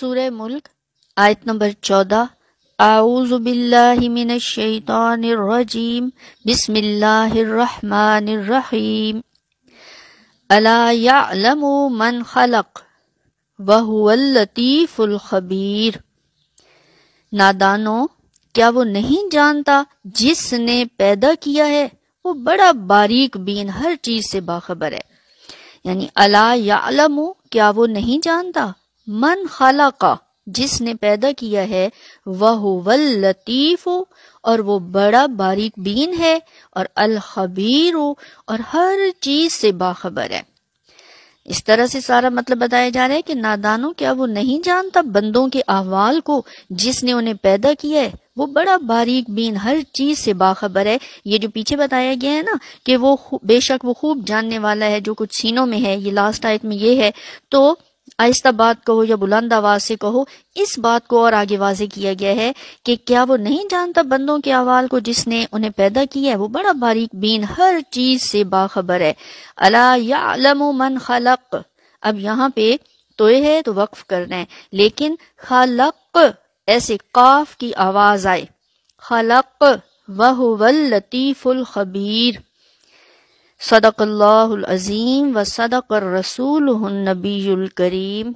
سورہ ملک آیت نمبر 14۔ اعوذ باللہ من الشیطان الرجیم، بسم اللہ الرحمن الرحیم۔ الا یعلم من خلق وہو اللطیف الخبیر۔ نادانو، کیا وہ نہیں جانتا جس نے پیدا کیا ہے، وہ بڑا باریک بین ہر چیز سے باخبر ہے۔ یعنی الا یعلم، کیا وہ نہیں جانتا، من خلق، جس نے پیدا کیا ہے، وہو اللطیف، اور وہ بڑا باریک بین ہے، اور الخبیر، اور ہر چیز سے باخبر ہے۔ اس طرح سے سارا مطلب بتایا جا رہا ہے کہ نادانوں، کیا وہ نہیں جانتا بندوں کے احوال کو جس نے انہیں پیدا کیا ہے، وہ بڑا باریک بین ہر چیز سے باخبر ہے۔ یہ جو پیچھے بتایا گیا ہے نا کہ وہ بے شک وہ خوب جاننے والا ہے جو کچھ سینوں میں ہے، یہ لاسٹ آیت میں یہ ہے، تو آہستہ بات کہو یا بلند آواز سے کہو، اس بات کو اور آگے واضح کیا گیا ہے کہ کیا وہ نہیں جانتا بندوں کے احوال کو جس نے انہیں پیدا کیا ہے، وہ بڑا باریک بین ہر چیز سے باخبر ہے۔ الا یعلم من خلق، اب یہاں پہ توئے ہے تو وقف کرنا ہے، لیکن خلق ایسے قاف کی آواز آئے، خلق وہو اللطیف الخبیر۔ صدق اللہ العظیم و صدق الرسول النبی الکریم۔